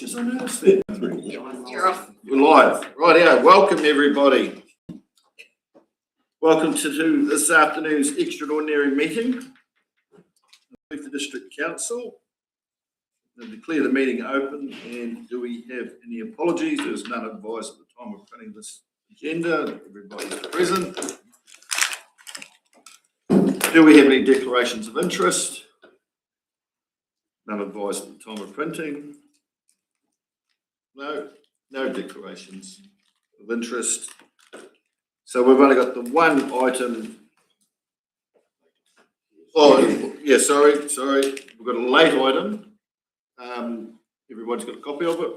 Just announced it. You're off. We're live. Rightio. Welcome everybody. Welcome to this afternoon's extraordinary meeting with the District Council. I'll declare the meeting open, and do we have any apologies? There was none advised at the time of printing this agenda. Everybody's present. Do we have any declarations of interest? None advised at the time of printing. No declarations of interest. So we've only got the one item. Oh, yeah, sorry. We've got a late item. Everybody's got a copy of it.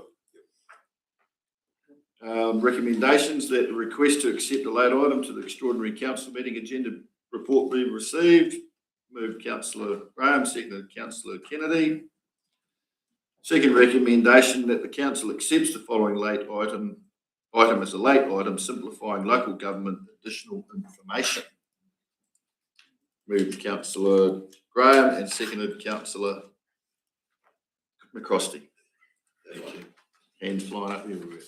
Recommendations that the request to accept the late item to the extraordinary council meeting agenda report be received. Moved Councillor Graham, seconded Councillor Kennedy. Second recommendation that the council accepts the following late item as a late item, simplifying local government additional information. Moved Councillor Graham and seconded Councillor McCrosty. Thank you. Hands flying up everywhere.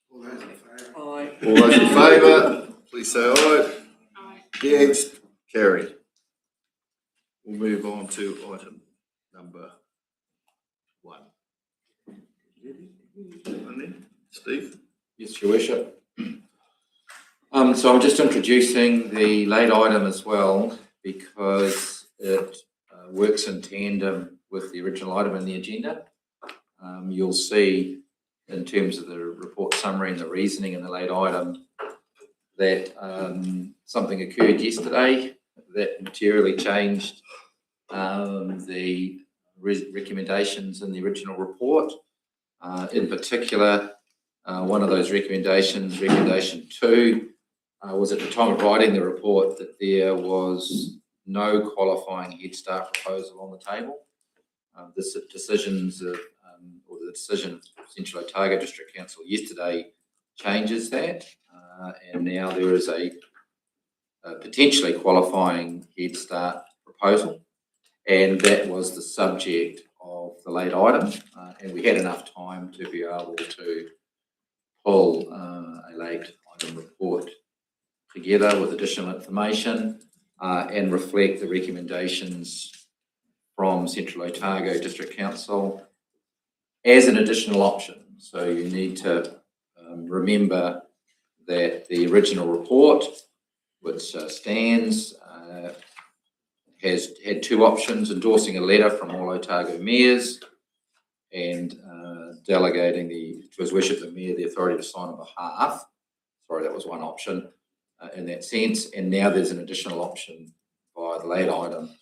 All those in favour? Aye. All those in favour, please say aye. Aye. Against? Carried. We'll move on to item number 1. Steve? Yes, Your Worship. So I'm just introducing the late item as well because it works in tandem with the original item in the agenda. You'll see in terms of the report summary and the reasoning in the late item that something occurred yesterday that materially changed the recommendations in the original report. In particular, one of those recommendations, recommendation 2, was at the time of writing the report that there was no qualifying Head Start proposal on the table. The decision of Central Otago District Council yesterday changes that, and now there is a potentially qualifying Head Start proposal, and that was the subject of the late item, and we had enough time to be able to pull a late item report together with additional information and reflect the recommendations from Central Otago District Council as an additional option. So you need to remember that the original report, which stands, has had 2 options: endorsing a letter from all Otago mayors and delegating to His Worship the Mayor the authority to sign on behalf. Sorry, that was one option in that sense. And now there's an additional option by the late item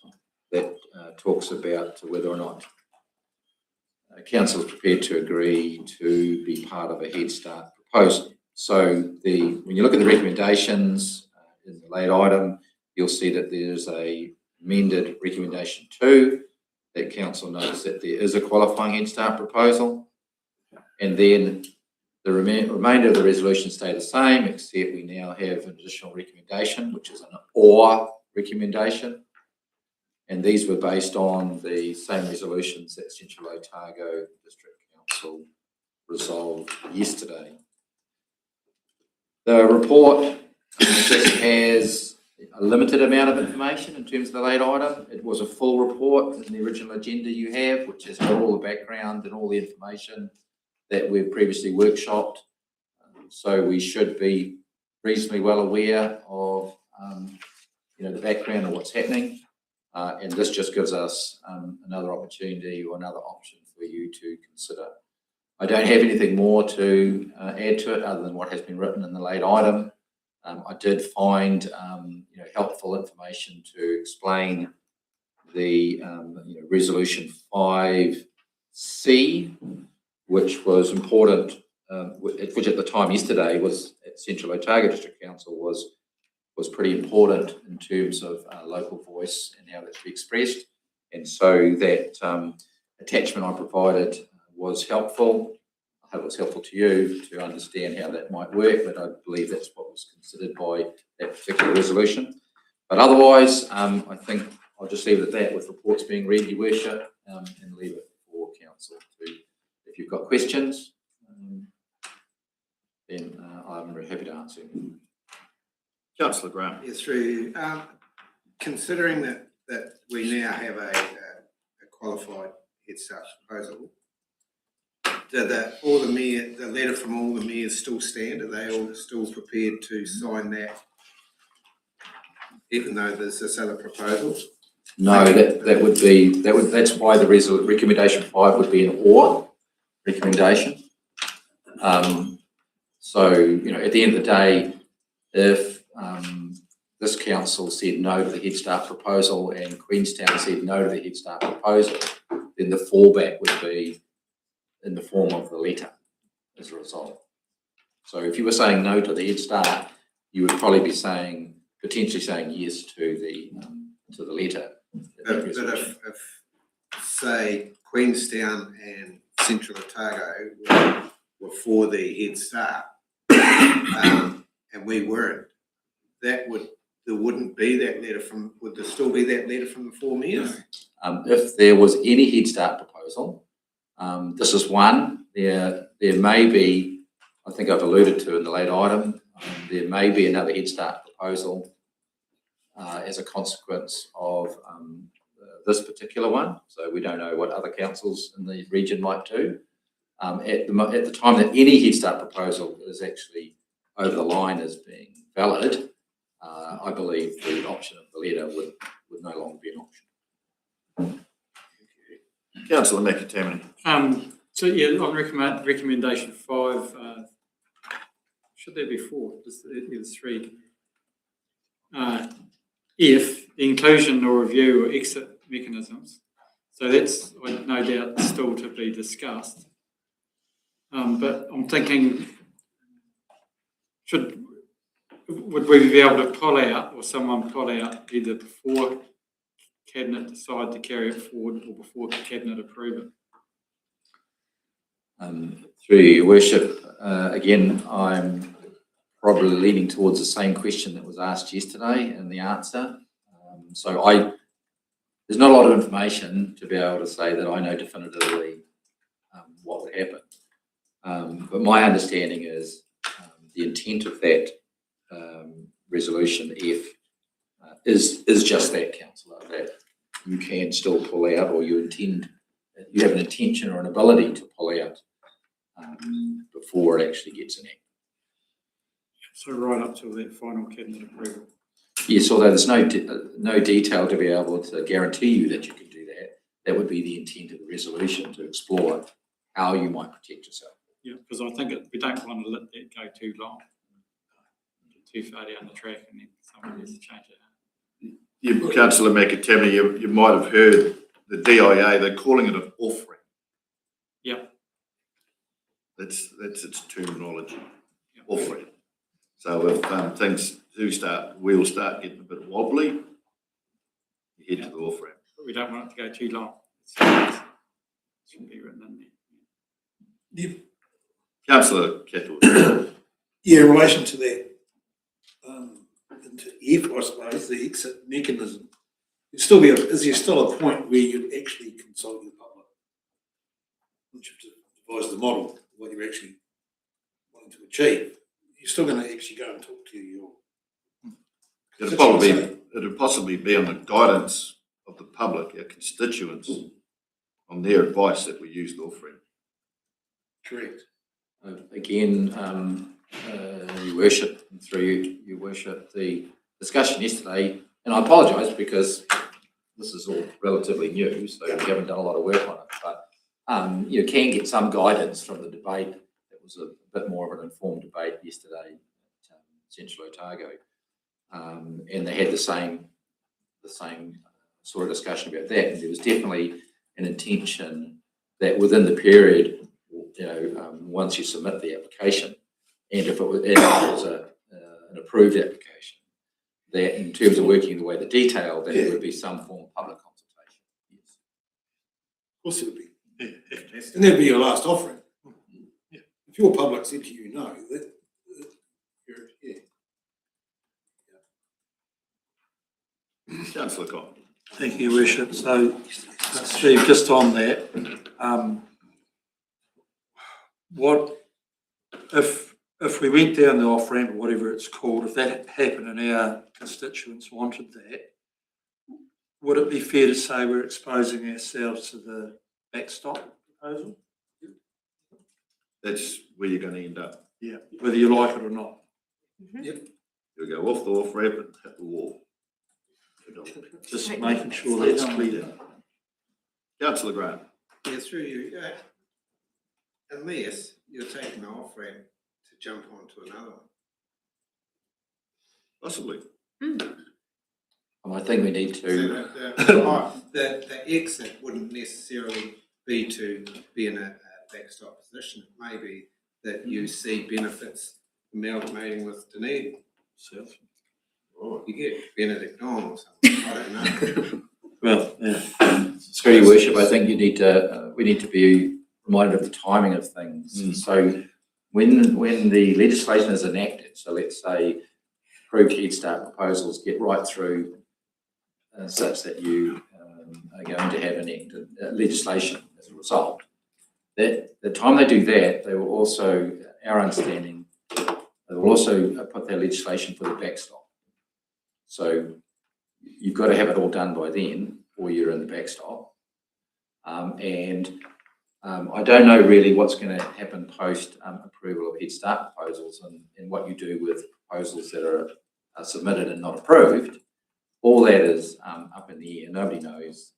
that talks about whether or not council is prepared to agree to be part of a Head Start proposal. So when you look at the recommendations in the late item, you'll see that there's a amended recommendation 2 that council notes that there is a qualifying Head Start proposal, and then the remainder of the resolution stay the same, except we now have an additional recommendation, which is an or recommendation, and these were based on the same resolutions that Central Otago District Council resolved yesterday. The report just has a limited amount of information in terms of the late item. It was a full report in the original agenda you have, which has got all the background and all the information that we've previously workshopped. So we should be reasonably well aware of the background of what's happening. And this just gives us another opportunity or another option for you to consider. I don't have anything more to add to it other than what has been written in the late item. I did find helpful information to explain the resolution 5C, which was important, which at the time yesterday was at Central Otago District Council was pretty important in terms of local voice and how that's expressed. And so that attachment I provided was helpful. I hope it was helpful to you to understand how that might work, but I believe that's what was considered by that particular resolution. But otherwise, I think I'll just leave it at that with reports being read, Your Worship, and leave it for council you've got questions, then I'm very happy to answer. Councillor Graham. Yes, through considering that we now have a qualified head start proposal, do the letter from all the mayors still stand? Are they all still prepared to sign that, even though there's this other proposal? No, that's why the recommendation 5 would be an or recommendation. So, you know, at the end of the day, if this council said no to the Head Start proposal and Queenstown said no to the Head Start proposal, then the fallback would be in the form of the letter as a result. So if you were saying no to the Head Start, you would probably be potentially saying yes to the letter. But if say Queenstown and Central Otago were for the Head Start, and we weren't, would there still be that letter from the 4 mayors? If there was any Head Start proposal, this is one. There may be, I think I've alluded to in the late item, there may be another Head Start proposal as a consequence of this particular one. So we don't know what other councils in the region might do. At the time that any Head Start proposal is actually over the line as being valid, I believe the option of the letter would no longer be an option. Councillor McAtamaney. So yeah, on recommendation 5, should there be 4? There's 3. If the inclusion or review or exit mechanisms, so that's no doubt still to be discussed. But I'm thinking, would we be able to pull out, or someone pull out, either before Cabinet decide to carry it forward or before Cabinet approve it? Through your worship, again, I'm probably leaning towards the same question that was asked yesterday and the answer. There's not a lot of information to be able to say that I know definitively what would happen. But my understanding is the intent of that resolution F is just that, councillor, that you can still pull out, or you have an intention or an ability to pull out before it actually gets enacted. So right up to that final Cabinet approval. Yes, although there's no detail to be able to guarantee you that you can do that. That would be the intent of the resolution, to explore how you might protect yourself. Yeah, because I think we don't want to let that go too long, too far down the track, and then someone has to change it. Councillor McAtamaney, you might have heard the DIA, they're calling it an offering. Yep. That's its terminology, offering. So if things will start getting a bit wobbly, you head to the offering. But we don't want it to go too long. It shouldn't be written in there. Councillor Kettle. Yeah, in relation to that, into F, I suppose, the exit mechanism, is there still a point where you'd actually consult the public? Once you've devised the model, what you're actually wanting to achieve, you're still going to actually go and talk to your... It'd possibly be on the guidance of the public, our constituents, on their advice that we use the offering. Correct. Again, Your Worship, and through Your Worship, the discussion yesterday, and I apologise because this is all relatively new, so we haven't done a lot of work on it, but you can get some guidance from the debate. It was a bit more of an informed debate yesterday at Central Otago, and they had the same sort of discussion about that. And there was definitely an intention that within the period, once you submit the application, and if it was an approved application, that in terms of working the way the detail, that it would be some form of public consultation. Yes. Of course it would be. And that'd be your last offering. Yeah. If your public said to you no, Councillor Cotton. Thank you, Your Worship. So, Steve, just on that, what, if we went down the off-ramp or whatever it's called, if that happened and our constituents wanted that, would it be fair to say we're exposing ourselves to the backstop proposal? That's where you're going to end up. Yeah, whether you like it or not. You'll go off the off-ramp and hit the wall. Just making sure that's clear. Councillor Graham. Yeah, through you, unless you're taking the off-ramp to jump onto another one. Possibly. I think we need So to, the exit wouldn't necessarily be to be in a backstop position. It may be that you see benefits amalgamating with Dunedin. Or you get Benedictine or something, I don't know. Well, yeah. through your worship, I think you need to, we need to be reminded of the timing of things. So when the legislation is enacted, so let's say approved Head Start proposals get right through such that you are going to have enacted legislation as a result, that the time they do that, they will also, our understanding, they will also put their legislation for the backstop. So you've got to have it all done by then, or you're in the backstop. I don't know really what's going to happen post approval of Head Start proposals and what you do with proposals that are submitted and not approved. All that is up in the air. Nobody knows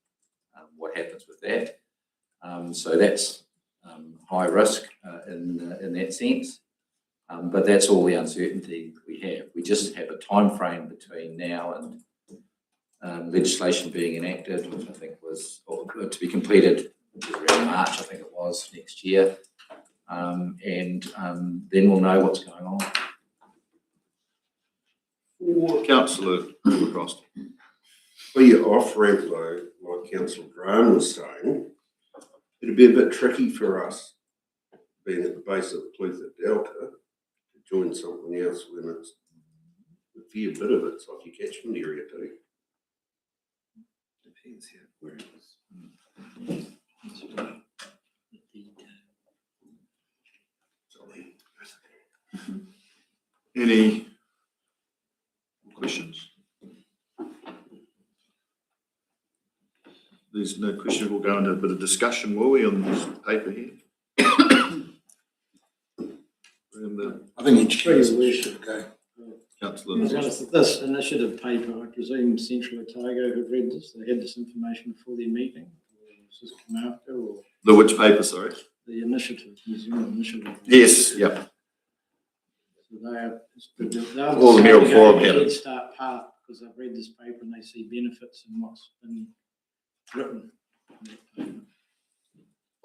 what happens with that. So that's high risk in that sense. But that's all the uncertainty we have. We just have a time frame between now and legislation being enacted, which I think was to be completed around March, I think it was, next year. Then we'll know what's going on. Councillor Cross. For your off-ramp though, like Councillor Graham was saying, it'd be a bit tricky for us, being at the base of the Clutha Delta, to join something else when it's a fair bit of it's like your catchment area too. Depends here where it is. Any questions? There's no question. We'll go into a bit of discussion, will we, on this paper here? I think each case we should go. Councillor. This initiative paper, I presume Central Otago have read this, they had this information before their meeting, or was this come after, or The which paper, sorry? the initiative, New Zealand initiative? Yes, yep. So they are All the Mayoral Forum had it. Head Start part, because they've read this paper and they see benefits in what's been written.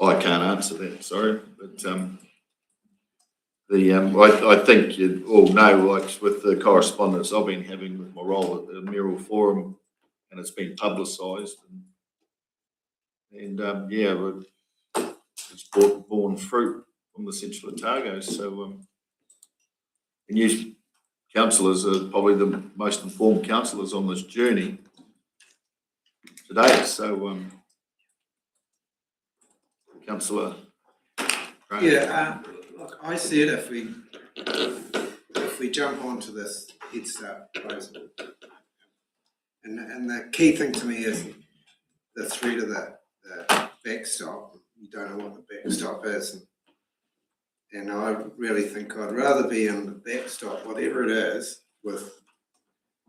I can't answer that, sorry, but I think you all know, like with the correspondence I've been having with my role at the Mayoral Forum, and it's been publicised, and it's borne fruit from the Central Otago. So, and you councillors are probably the most informed councillors on this journey today. So, Councillor Graham. Yeah, look, I said if we jump onto this Head Start proposal, and the key thing to me is the threat of the backstop. You don't know what the backstop is, and I really think I'd rather be in the backstop, whatever it is, with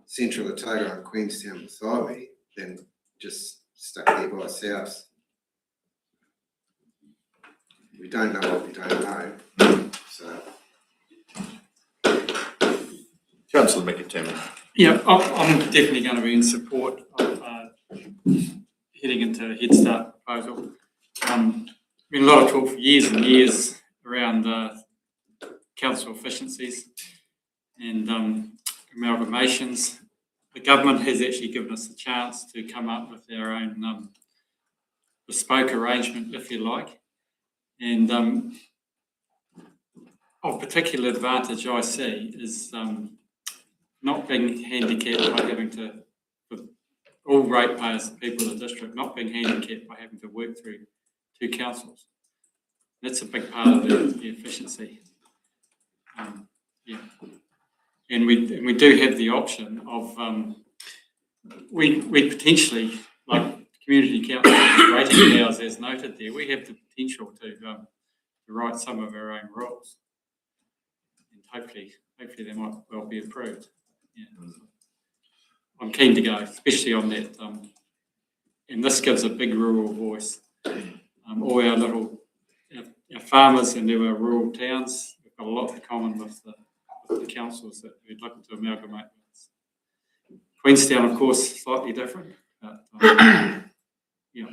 Central Otago and Queenstown beside me, than just stuck there by ourselves. We don't know what we don't know, so. Councillor McAtaman. Yeah, I'm definitely going to be in support of heading into a Head Start proposal. Been a lot of talk for years and years around council efficiencies and amalgamations. The government has actually given us a chance to come up with our own bespoke arrangement, if you like. And of particular advantage I see is not being handicapped by having to, for all ratepayers, people in the district, not being handicapped by having to work through two councils. That's a big part of the efficiency. Yeah. And we do have the option of, we potentially, like community council rating powers as noted there, we have the potential to write some of our own rules. And hopefully they might well be approved. Yeah. I'm keen to go, especially on that. And this gives a big rural voice. All our little our farmers and our rural towns, we've got a lot in common with the councils that we're looking to amalgamate with. Queenstown, of course, slightly different. But, yeah.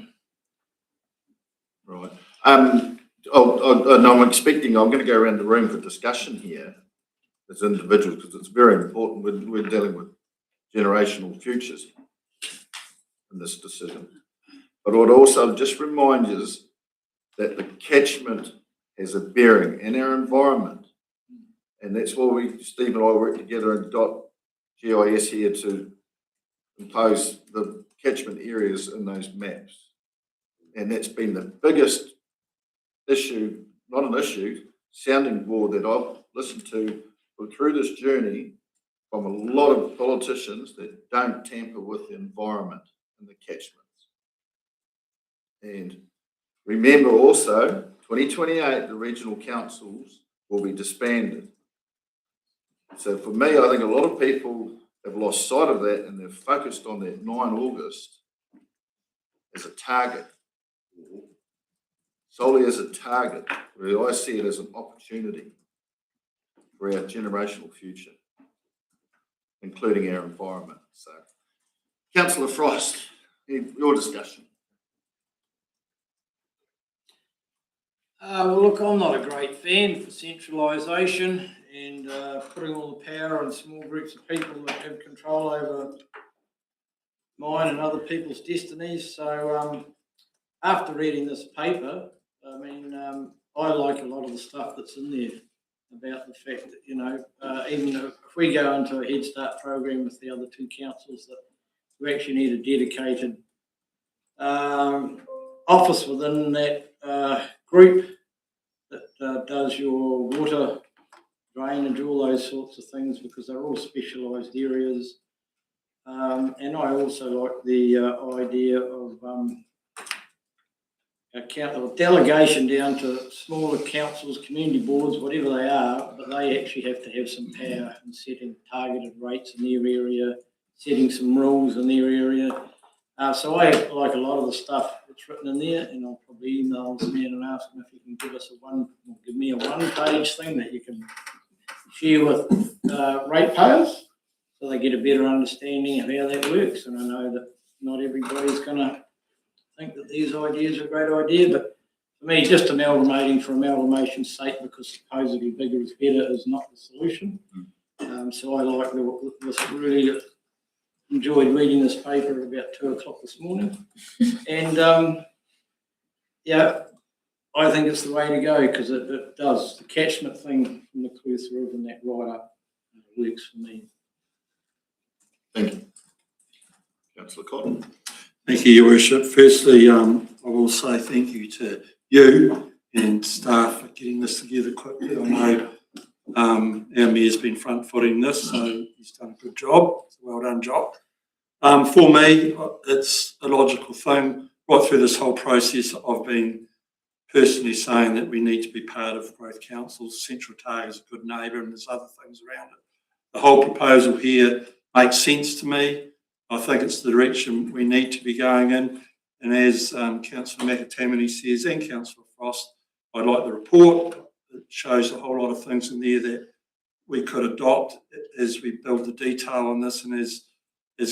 Right. And I'm expecting, I'm going to go around the room for discussion here as individuals, because it's very important. We're dealing with generational futures in this decision. But I would also just remind you that the catchment has a bearing in our environment. And that's why Steve and I work together in .gis here to impose the catchment areas in those maps. And that's been the biggest issue, not an issue, sounding board that I've listened to through this journey from a lot of politicians that don't tamper with the environment and the catchments. And remember also, 2028, the regional councils will be disbanded. So for me, I think a lot of people have lost sight of that and they're focused on that 9 August as a target, solely as a target, where I see it as an opportunity for our generational future, including our environment. So, Councillor Frost, your discussion. Well, look, I'm not a great fan for centralisation and putting all the power on small groups of people that have control over mine and other people's destinies. So after reading this paper, I mean, I like a lot of the stuff that's in there about the fact that, you know, even if we go into a Head Start program with the other 2 councils, that we actually need a dedicated office within that group that does your water drainage, all those sorts of things, because they're all specialised areas. And I also like the idea of delegation down to smaller councils, community boards, whatever they are, but they actually have to have some power in setting targeted rates in their area, setting some rules in their area. So I like a lot of the stuff that's written in there, and I'll probably email this man and ask him if he can give me a one-page thing that you can share with ratepayers, so they get a better understanding of how that works. And I know that not everybody's going to think that these ideas are a great idea, but for me, just amalgamating for amalgamation's sake, because supposedly bigger is better, is not the solution. So I like this, really enjoyed reading this paper at about 2 o'clock this morning. And yeah, I think it's the way to go, because it does. The catchment thing from the Cluth River and that right up works for me. Thank you. Councillor Cotton. Thank you, Your Worship. Firstly, I will say thank you to you and staff for getting this together quickly. I know our Mayor's been front-footing this, so he's done a good job. It's a well-done job. For me, it's a logical thing. Right through this whole process, I've been personally saying that we need to be part of both councils. Central Otago is a good neighbour, and there's other things around it. The whole proposal here makes sense to me. I think it's the direction we need to be going in. And as Councillor McAtammany says, and Councillor Frost, I like the report. It shows a whole lot of things in there that we could adopt as we build the detail on this. And as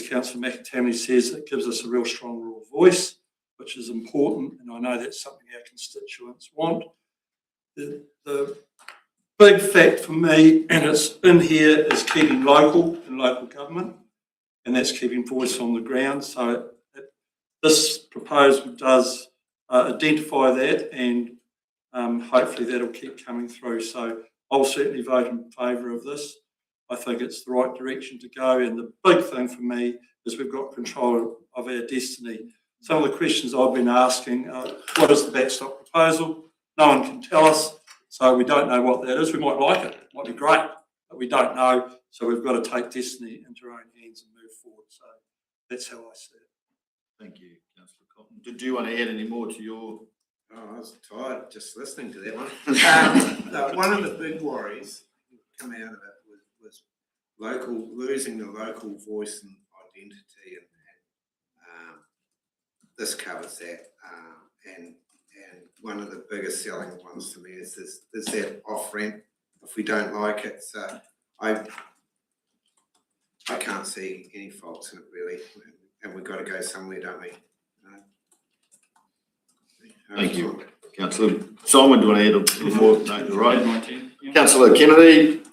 Councillor McAtammany says, it gives us a real strong rural voice, which is important. And I know that's something our constituents want. The big fact for me, and it's in here, is keeping local and local government. And that's keeping voice on the ground. So this proposal does identify that, and hopefully that'll keep coming through. So I'll certainly vote in favour of this. I think it's the right direction to go, and the big thing for me is we've got control of our destiny. Some of the questions I've been asking, what is the backstop proposal? no one can tell us, so we don't know what that is. We might like it, it might be great, but we don't know, so we've got to take destiny into our own hands and move forward. So that's how I see it. Thank you, councillor Cotton. Did you want to add any more to your? Oh, I was tired just listening to that one. No, one of the big worries come out of it was losing the local voice and identity, and this covers that. And one of the biggest selling ones to me is that off ramp if we don't like it. So I can't see any faults in it really, and we've got to go somewhere, don't we? Thank you, councillor Simon. Do you want to add any more? No, you're right. My turn, yeah. Councillor Kennedy.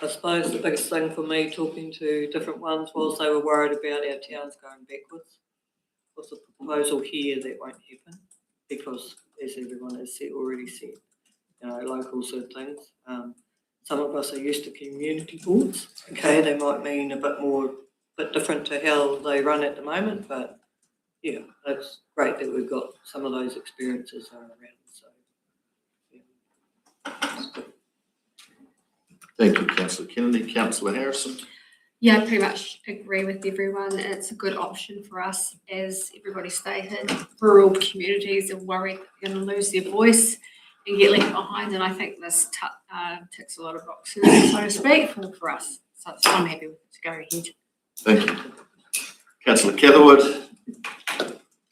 I suppose the biggest thing for me talking to different ones was they were worried about our towns going backwards. Was the proposal here that won't happen because, as everyone has said, already said, you know, local sort of things. Some of us are used to community boards. Okay, they might mean a bit different to how they run at the moment, but yeah, it's great that we've got some of those experiences around. So, yeah, it's good. Thank you, councillor Kennedy. Councillor Harrison. Yeah, I pretty much agree with everyone. It's a good option for us, as everybody stated. Rural communities are worried they're going to lose their voice and get left behind, and I think this ticks a lot of boxes, so to speak, for us. So I'm happy with it to go ahead. Thank you. Councillor Catherwood.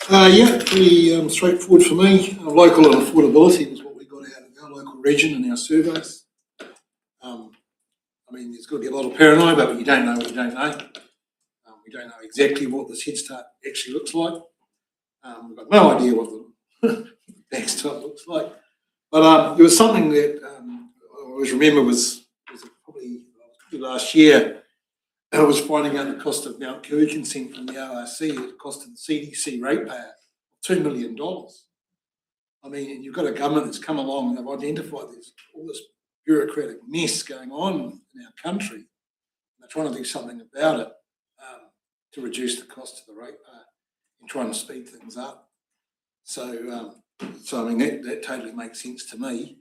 Yeah, pretty straightforward for me. Local and affordability was what we got out of our local region in our surveys. I mean, there's got to be a lot of paranoia, but you don't know what you don't know. We don't know exactly what this Head Start actually looks like. We've got no idea what the backstop looks like. But there was something that I always remember was probably last year. I was finding out the cost of Mount Cooey consent from the ORC. It costed the CDC ratepayer $2 million. I mean, and you've got a government that's come along and they've identified there's all this bureaucratic mess going on in our country. And they're trying to do something about it to reduce the cost to the ratepayer and trying to speed things up. So I mean, that totally makes sense to me.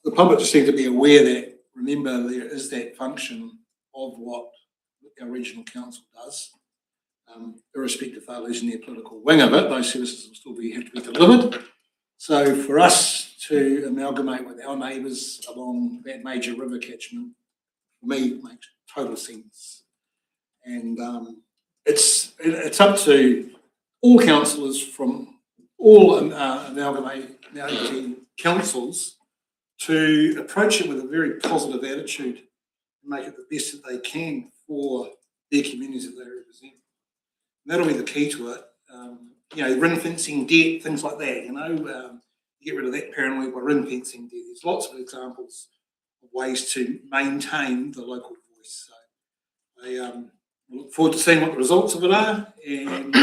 The public just need to be aware that, remember, there is that function of what our regional council does. Irrespective of those in their political wing of it, those services will still have to be delivered. So for us to amalgamate with our neighbours along that major river catchment, for me, makes total sense. And it's up to all councillors from all amalgamated councils to approach it with a very positive attitude and make it the best that they can for their communities that they represent. And that'll be the key to it. You know, ring fencing debt, things like that, you know, get rid of that paranoia by ring fencing debt. There's lots of examples of ways to maintain the local voice. So I look forward to seeing what the results of it are, and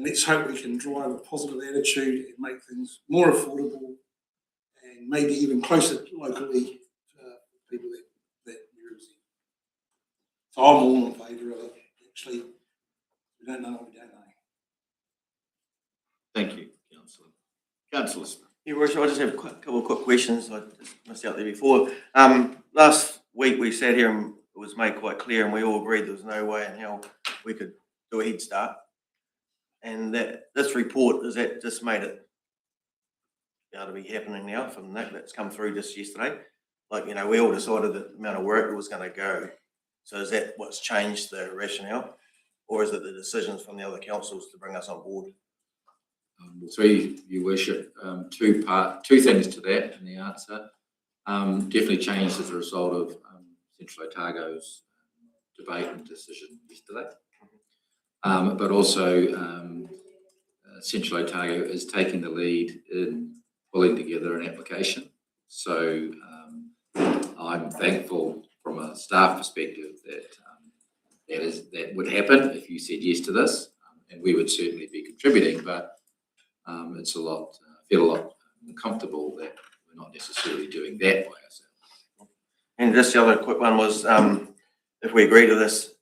let's hope we can drive a positive attitude and make things more affordable and maybe even closer locally to people that we represent. So I'm all in favour of it. Actually, we don't know what we don't know. Thank you, councillor. Councillors. Yeah, Worship, I just have a couple of quick questions. I just missed out there before. Last week we sat here and it was made quite clear and we all agreed there was no way in hell we could do a Head Start. And that this report, has that just made it to be happening now from that's come through just yesterday? Like, you know, we all decided that the amount of work was going to go. So is that what's changed the rationale? Or is it the decisions from the other councils to bring us on board? Three, Your Worship, two things to that in the answer. Definitely changed as a result of Central Otago's debate and decision yesterday. But also Central Otago is taking the lead in pulling together an application. So I'm thankful from a staff perspective that that would happen if you said yes to this, and we would certainly be contributing, but it's feel a lot uncomfortable that we're not necessarily doing that by ourselves. And just the other quick one was, if we agree to this,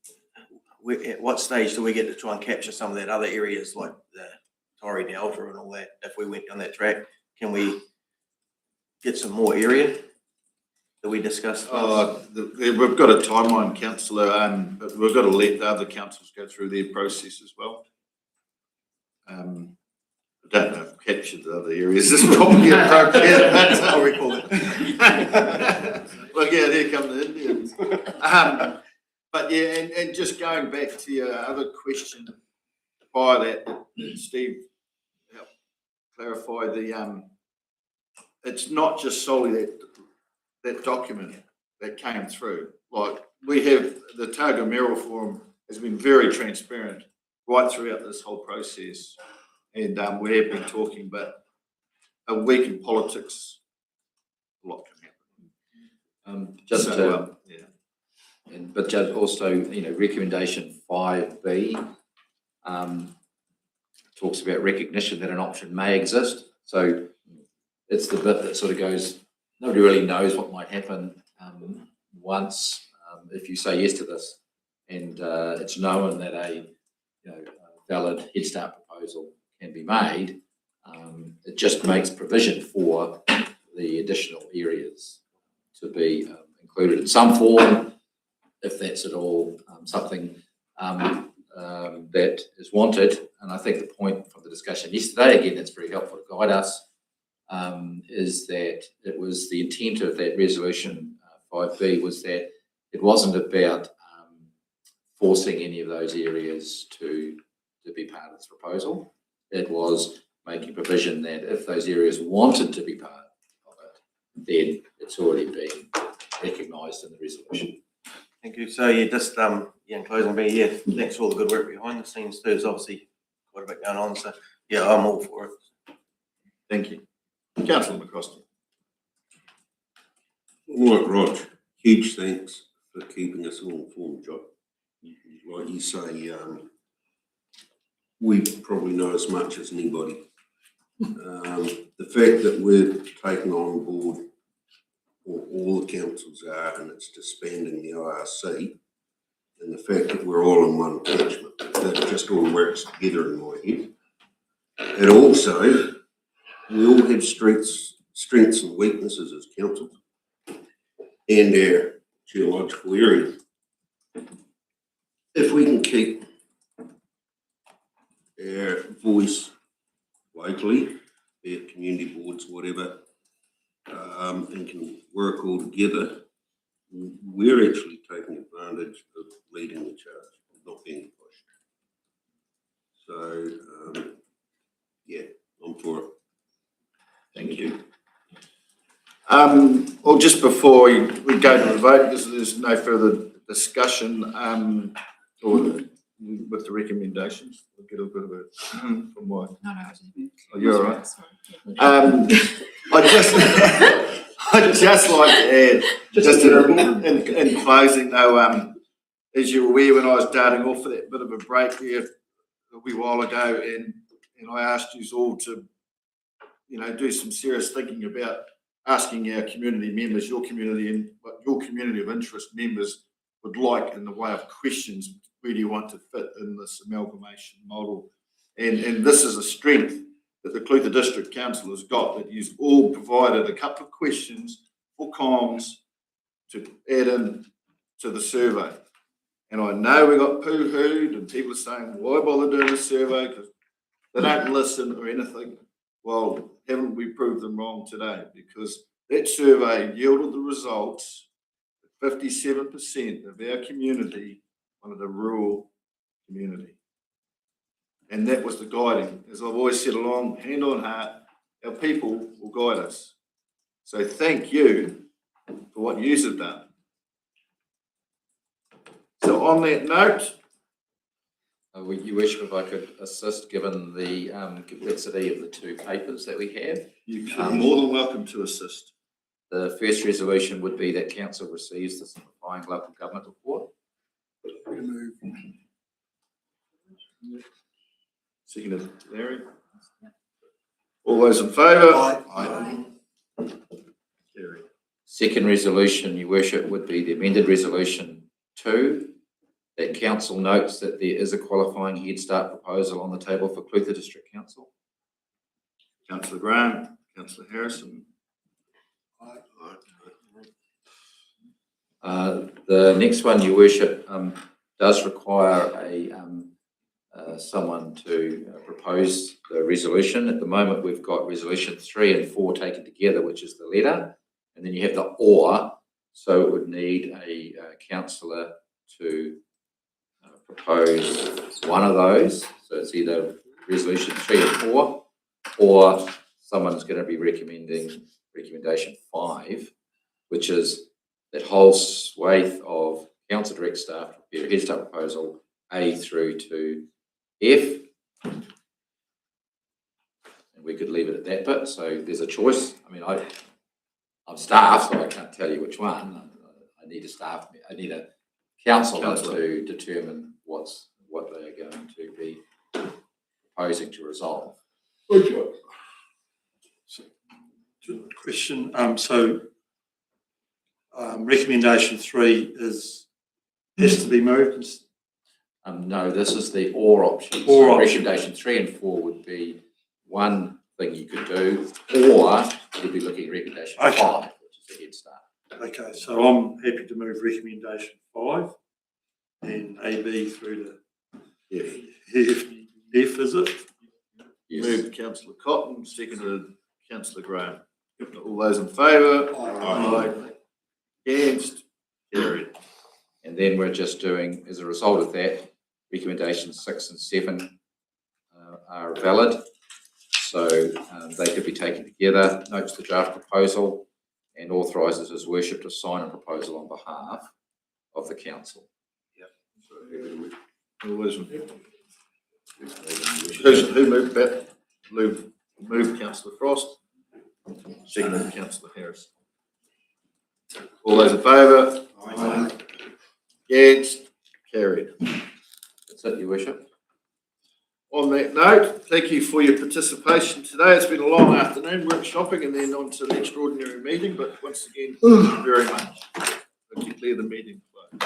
at what stage do we get to try and capture some of that other areas like the Torrey Delta and all that? If we went down that track, can we get some more area that we discussed? We've got a timeline, councillor, but we've got to let the other councils go through their process as well. I don't know if I've captured the other areas. This is probably appropriate, but I'll recall it. Look out, here come the Indians. But yeah, and just going back to your other question by that Steve helped clarify it's not just solely that document that came through. Like, we have the Targa Merrill Forum has been very transparent right throughout this whole process. And we have been talking, but a week in politics, a lot can happen. But Judge, also, recommendation 5B talks about recognition that an option may exist. So it's the bit that sort of goes, nobody really knows what might happen once if you say yes to this, and it's known that a valid Head Start proposal can be made. It just makes provision for the additional areas to be included in some form, if that's at all something that is wanted. And I think the point from the discussion yesterday, again, that's very helpful to guide us, is that it was the intent of that resolution 5B was that it wasn't about forcing any of those areas to be part of this proposal. It was making provision that if those areas wanted to be part of it, then it's already been recognised in the resolution. Thank you. So you just, in closing, thanks for all the good work behind the scenes too. There's obviously quite a bit going on. So yeah, I'm all for it. Thank you. Councillor McCroskey. Like Rog, huge thanks for keeping us all informed, Job. Like you say, we probably know as much as anybody. The fact that we've taken on board, or all the councils are, and it's disbanding the IRC, and the fact that we're all in one catchment, that just all works together in my head. And also, we all have strengths and weaknesses as councils, and our geological area. If we can keep our voice locally, be it community boards, whatever, and can work all together, we're actually taking advantage of leading the charge, not being pushed. So, yeah, I'm for it. Thank you. Well, just before we go to the vote, because there's no further discussion, or with the recommendations, we'll get a bit of it from my. Oh, you're all right. I'd just like to add, just in closing though, as you're aware, when I was starting off for that bit of a break there a wee while ago, and I asked you all to, do some serious thinking about asking our community members, your community, and what your community of interest members would like in the way of questions. Where do you want to fit in this amalgamation model? And this is a strength that the Clutha District Council has got, that you've all provided a couple of questions for comms to add in to the survey. And I know we got poo-hooed and people are saying, why bother doing a survey? Because they don't listen or anything. Well, haven't we proved them wrong today? Because that survey yielded the results that 57% of our community wanted a rural community. And that was the guiding. As I've always said along, hand on heart, our people will guide us. So thank you for what you have done. So on that note, You wish if I could assist, given the complexity of the two papers that we have. you're more than welcome to assist. The first resolution would be that council receives the simplifying local government report. Seconded, Larry. All those in favour? Aye. Carried. Second resolution, Your Worship, would be the amended resolution 2, that council notes that there is a qualifying Head Start proposal on the table for Clutha District Council. Councillor Graham, councillor Harrison. The next one, Your Worship, does require someone to propose the resolution. At the moment, we've got resolution 3 and 4 taken together, which is the letter, and then you have the or. So it would need a councillor to propose one of those. So it's either resolution 3 and 4, or someone's going to be recommendation 5, which is that whole swathe of council direct staff to prepare a head start proposal A through to F. And we could leave it at that bit. So there's a choice. I mean, I'm staff, so I can't tell you which one. I need a councillor to determine what they are going to be proposing to resolve. Question, recommendation 3 has to be moved. No, this is the or option. Or so option. recommendation 3 and 4 would be one thing you could do, or you'd be looking at recommendation 5, which is a head start. Okay, so I'm happy to move recommendation 5 and AB through to F, is it? Yes. Moved councillor Cotton, seconded councillor Graham. All those in favour? Aye. Against? Carried. And then we're just doing, as a result of that, recommendations 6 and 7 are valid. So they could be taken together, notes the draft proposal, and authorises His Worship to sign a proposal on behalf of the council. All those in who moved that? Moved councillor Frost, seconded councillor Harris. All those in favour? Aye. Against? Carried. That's it, Your Worship. On that note, thank you for your participation today. It's been a long afternoon workshopping and then on to the extraordinary meeting, but once again, thank you very much. I declare the meeting closed.